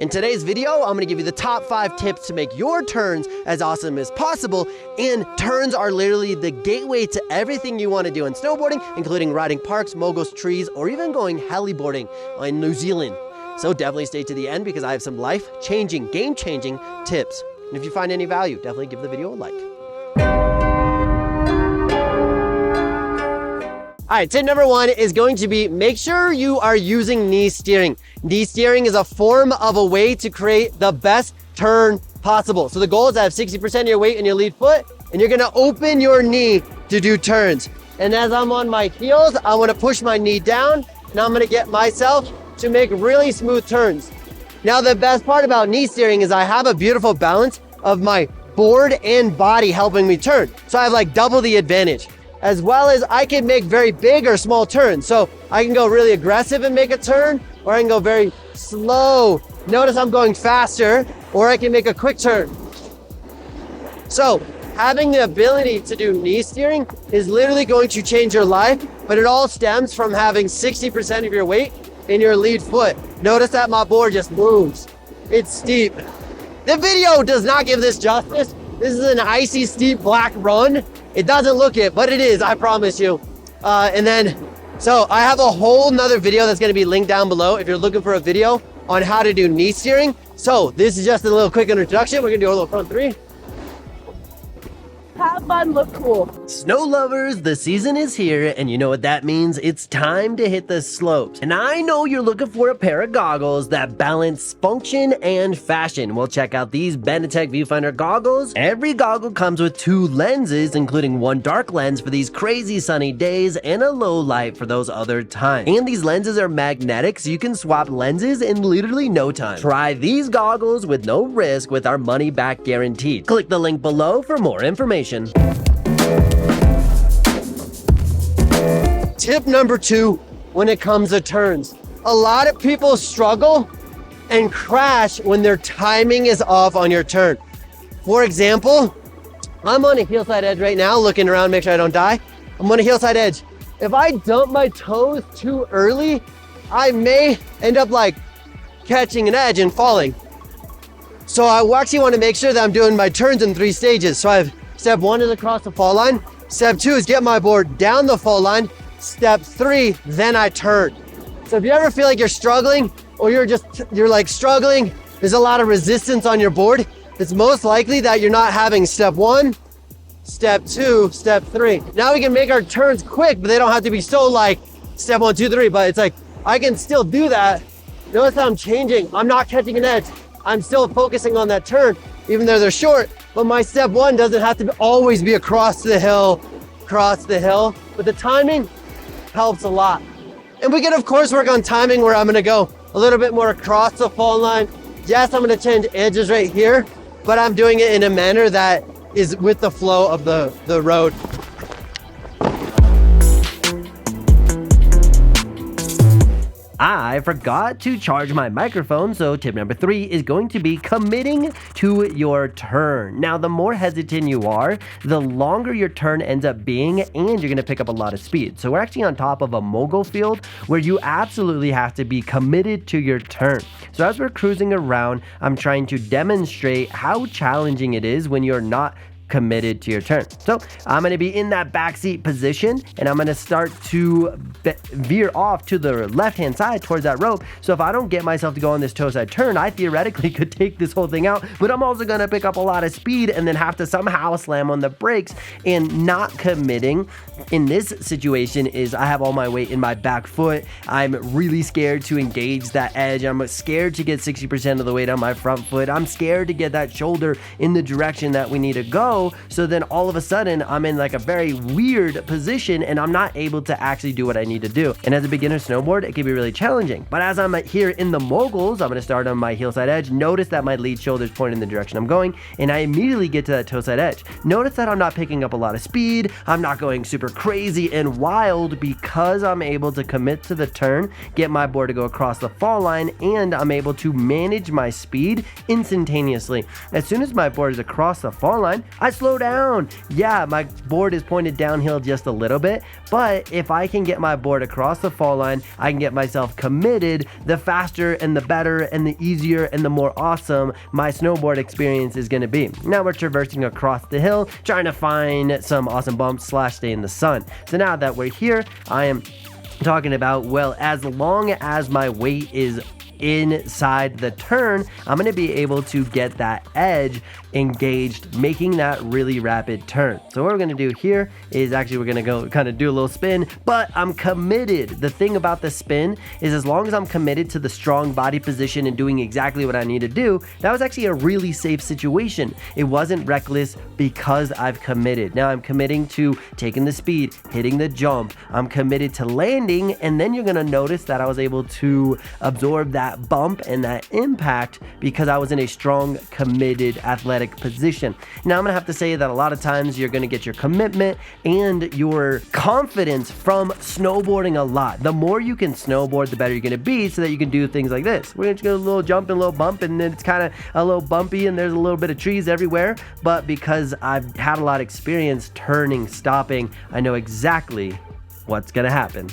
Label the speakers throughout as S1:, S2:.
S1: In today's video, I'm gonna give you the top 5 tips to make your turns as awesome as possible. And turns are literally the gateway to everything you wanna do in snowboarding, including riding parks, moguls, trees, or even going heliboarding in New Zealand. So definitely stay to the end because I have some life-changing, game-changing tips. And if you find any value, definitely give the video a like. All right, tip number 1 is going to be make sure you are using knee steering. Knee steering is a form of a way to create the best turn possible. So the goal is to have 60% of your weight in your lead foot, and you're gonna open your knee to do turns. And as I'm on my heels, I wanna push my knee down, and I'm gonna get myself to make really smooth turns. Now, the best part about knee steering is I have a beautiful balance of my board and body helping me turn. So I have like double the advantage. As well as I can make very big or small turns. So I can go really aggressive and make a turn, or I can go very slow. Notice I'm going faster, or I can make a quick turn. So having the ability to do knee steering is literally going to change your life, but it all stems from having 60% of your weight in your lead foot. Notice that my board just moves. It's steep. The video does not give this justice. This is an icy, steep, black run. It doesn't look it, but it is, I promise you. So I have a whole nother video that's gonna be linked down below if you're looking for a video on how to do knee steering. So this is just a little quick introduction. We're gonna do a little front 3.
S2: Have fun, look cool.
S1: Snow lovers, the season is here, and you know what that means. It's time to hit the slopes. And I know you're looking for a pair of goggles that balance function and fashion. Well, check out these Benetek viewfinder goggles. Every goggle comes with 2 lenses, including one dark lens for these crazy sunny days and a low light for those other times. And these lenses are magnetic, so you can swap lenses in literally no time. Try these goggles with no risk with our money back guaranteed. Click the link below for more information. Tip number 2 when it comes to turns. A lot of people struggle and crash when their timing is off on your turn. For example, I'm on a hillside edge right now, looking around, make sure I don't die. I'm on a hillside edge. If I dump my toes too early, I may end up like catching an edge and falling. So I actually want to make sure that I'm doing my turns in 3 stages. So I have step 1 is across the fall line. Step 2 is get my board down the fall line. Step 3, then I turn. So if you ever feel like you're struggling, or you're like struggling, there's a lot of resistance on your board, it's most likely that you're not having step 1, step 2, step 3. Now we can make our turns quick, but they don't have to be so like step 1, 2, 3, but it's like, I can still do that. Notice how I'm changing. I'm not catching an edge. I'm still focusing on that turn, even though they're short. But my step 1 doesn't have to always be across the hill. But the timing helps a lot. And we can of course work on timing where I'm gonna go a little bit more across the fall line. Yes, I'm gonna change edges right here, but I'm doing it in a manner that is with the flow of the road. I forgot to charge my microphone, so tip number 3 is going to be committing to your turn. Now, the more hesitant you are, the longer your turn ends up being, and you're gonna pick up a lot of speed. So we're actually on top of a mogul field where you absolutely have to be committed to your turn. So as we're cruising around, I'm trying to demonstrate how challenging it is when you're not committed to your turn. So I'm going to be in that backseat position, and I'm going to start to veer off to the left hand side towards that rope. So if I don't get myself to go on this toe side turn, I theoretically could take this whole thing out, but I'm also going to pick up a lot of speed and then have to somehow slam on the brakes. And not committing in this situation is I have all my weight in my back foot. I'm really scared to engage that edge. I'm scared to get 60% of the weight on my front foot. I'm scared to get that shoulder in the direction that we need to go. So then all of a sudden I'm in like a very weird position and I'm not able to actually do what I need to do. And as a beginner snowboard, it can be really challenging. But as I'm here in the moguls, I'm going to start on my hillside edge. Notice that my lead shoulder is pointing in the direction I'm going, and I immediately get to that toe side edge. Notice that I'm not picking up a lot of speed. I'm not going super crazy and wild because I'm able to commit to the turn, get my board to go across the fall line, and I'm able to manage my speed instantaneously. As soon as my board is across the fall line, I I slow down. Yeah, my board is pointed downhill just a little bit, but if I can get my board across the fall line, I can get myself committed, the faster and the better and the easier and the more awesome my snowboard experience is going to be. Now we're traversing across the hill, trying to find some awesome bumps / stay in the sun. So now that we're here, I am talking about, well, as long as my weight is inside the turn, I'm going to be able to get that edge engaged, making that really rapid turn. So what we're going to do here is actually we're going to go kind of do a little spin, but I'm committed. The thing about the spin is as long as I'm committed to the strong body position and doing exactly what I need to do, that was actually a really safe situation. It wasn't reckless because I've committed. Now I'm committing to taking the speed, hitting the jump. I'm committed to landing, and then you're going to notice that I was able to absorb that bump and that impact because I was in a strong, committed, athletic position. Now I'm gonna have to say that a lot of times you're gonna get your commitment and your confidence from snowboarding a lot. The more you can snowboard, the better you're gonna be, so that you can do things like this. We're gonna go a little jump and a little bump, and then it's kind of a little bumpy and there's a little bit of trees everywhere, but because I've had a lot of experience turning, stopping, I know exactly what's gonna happen.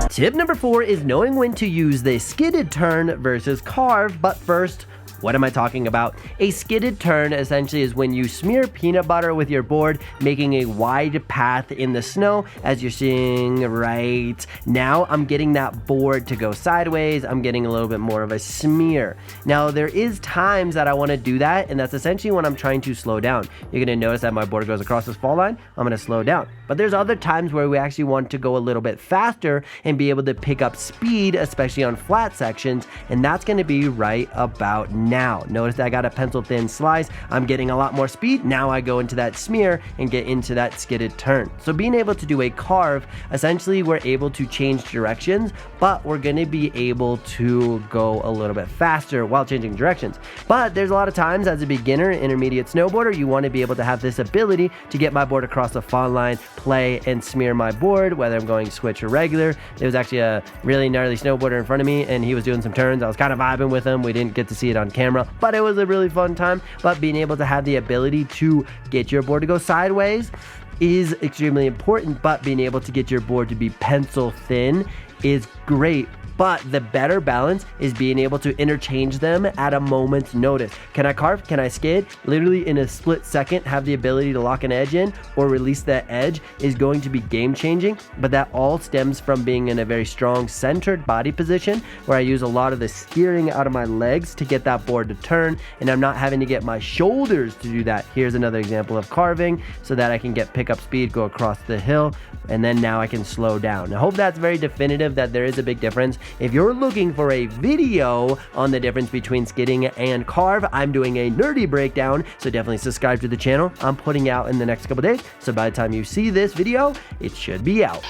S1: Tip number 4 is knowing when to use the skidded turn versus carve, but first, what am I talking about? A skidded turn essentially is when you smear peanut butter with your board, making a wide path in the snow, as you're seeing right now. I'm getting that board to go sideways. I'm getting a little bit more of a smear. Now, there is times that I want to do that, and that's essentially when I'm trying to slow down. You're going to notice that my board goes across this fall line. I'm going to slow down. But there's other times where we actually want to go a little bit faster and be able to pick up speed, especially on flat sections, and that's going to be right about now. Notice that I got a pencil thin slice. I'm getting a lot more speed. Now I go into that smear and get into that skidded turn. So being able to do a carve, essentially we're able to change directions, but we're going to be able to go a little bit faster while changing directions. But there's a lot of times as a beginner, intermediate snowboarder, you want to be able to have this ability to get my board across the fall line, play and smear my board, whether I'm going switch or regular. There was actually a really gnarly snowboarder in front of me and he was doing some turns. I was kind of vibing with him. We didn't get to see it on camera, but it was a really fun time. But being able to have the ability to get your board to go sideways is extremely important, but being able to get your board to be pencil thin is great. But the better balance is being able to interchange them at a moment's notice. Can I carve? Can I skid? Literally in a split second, have the ability to lock an edge in or release that edge is going to be game changing. But that all stems from being in a very strong centered body position where I use a lot of the steering out of my legs to get that board to turn, and I'm not having to get my shoulders to do that. Here's another example of carving so that I can get pickup speed, go across the hill, and then now I can slow down. I hope that's very definitive that there is a big difference. If you're looking for a video on the difference between skidding and carve, I'm doing a nerdy breakdown, so definitely subscribe to the channel. I'm putting out in the next couple days, so by the time you see this video, it should be out.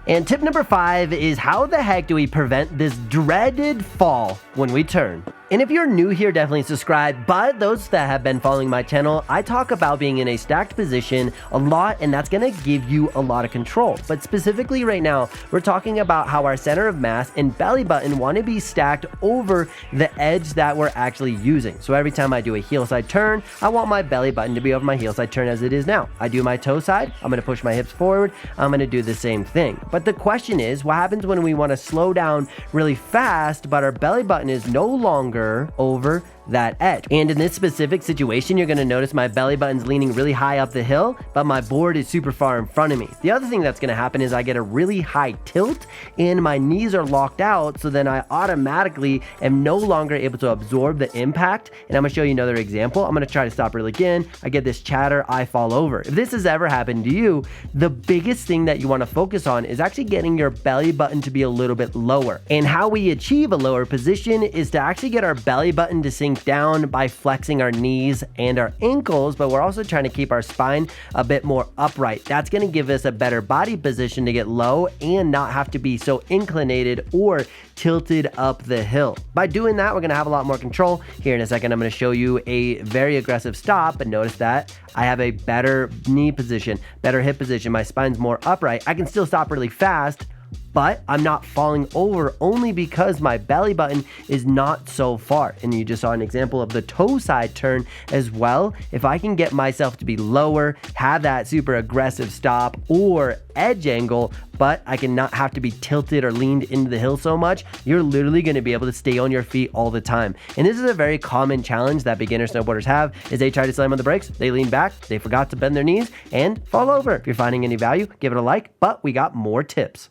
S1: And tip number 5 is how the heck do we prevent this dreaded fall when we turn? And if you're new here, definitely subscribe. But those that have been following my channel, I talk about being in a stacked position a lot, and that's gonna give you a lot of control. But specifically right now, we're talking about how our center of mass and belly button wanna be stacked over the edge that we're actually using. So every time I do a heel side turn, I want my belly button to be over my heel side turn as it is now. I do my toe side, I'm gonna push my hips forward, I'm gonna do the same thing. But the question is, what happens when we wanna slow down really fast, but our belly button is no longer over that edge? And in this specific situation, you're going to notice my belly button's leaning really high up the hill, but my board is super far in front of me. The other thing that's going to happen is I get a really high tilt and my knees are locked out, so then I automatically am no longer able to absorb the impact. And I'm going to show you another example. I'm going to try to stop really again. I get this chatter, I fall over. If this has ever happened to you, the biggest thing that you want to focus on is actually getting your belly button to be a little bit lower. And how we achieve a lower position is to actually get our belly button to sink down by flexing our knees and our ankles, but we're also trying to keep our spine a bit more upright. That's going to give us a better body position to get low and not have to be so inclinated or tilted up the hill. By doing that, we're going to have a lot more control. Here in a second, I'm going to show you a very aggressive stop, but notice that I have a better knee position, better hip position. My spine's more upright. I can still stop really fast, but I'm not falling over only because my belly button is not so far. And you just saw an example of the toe side turn as well. If I can get myself to be lower, have that super aggressive stop or edge angle, but I can not have to be tilted or leaned into the hill so much, you're literally going to be able to stay on your feet all the time. And this is a very common challenge that beginner snowboarders have, is they try to slam on the brakes, they lean back, they forgot to bend their knees, and fall over. If you're finding any value, give it a like, but we got more tips.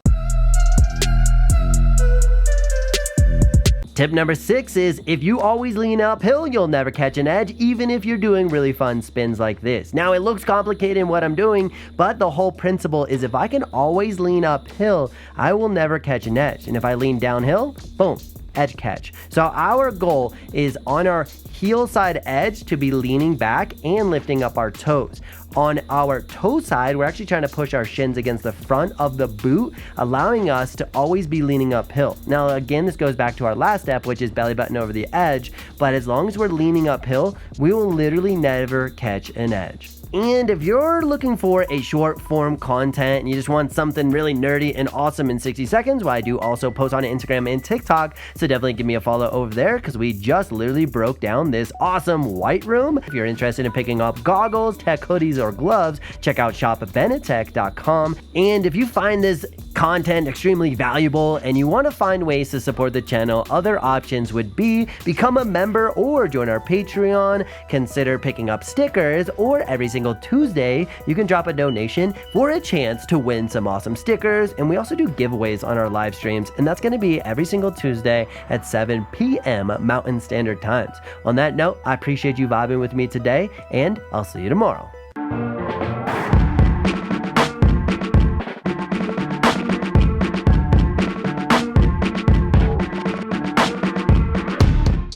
S1: Tip number 6 is if you always lean uphill, you'll never catch an edge, even if you're doing really fun spins like this. Now, it looks complicated in what I'm doing, but the whole principle is if I can always lean uphill, I will never catch an edge. And if I lean downhill, boom, edge catch. So our goal is on our heel side edge to be leaning back and lifting up our toes. On our toe side, we're actually trying to push our shins against the front of the boot, allowing us to always be leaning uphill. Now, again, this goes back to our last step, which is belly button over the edge. But as long as we're leaning uphill, we will literally never catch an edge. And if you're looking for a short form content and you just want something really nerdy and awesome in 60 seconds, well, I do also post on Instagram and TikTok, so definitely give me a follow over there because we just literally broke down this awesome white room. If you're interested in picking up goggles, tech hoodies, or gloves, check out shop@benetek.com. And if you find this content extremely valuable and you want to find ways to support the channel, other options would be become a member or join our Patreon, consider picking up stickers, or every single Tuesday you can drop a donation for a chance to win some awesome stickers. And we also do giveaways on our live streams, and that's going to be every single Tuesday at 7 p.m. Mountain Standard Times. On that note, I appreciate you vibing with me today, and I'll see you tomorrow.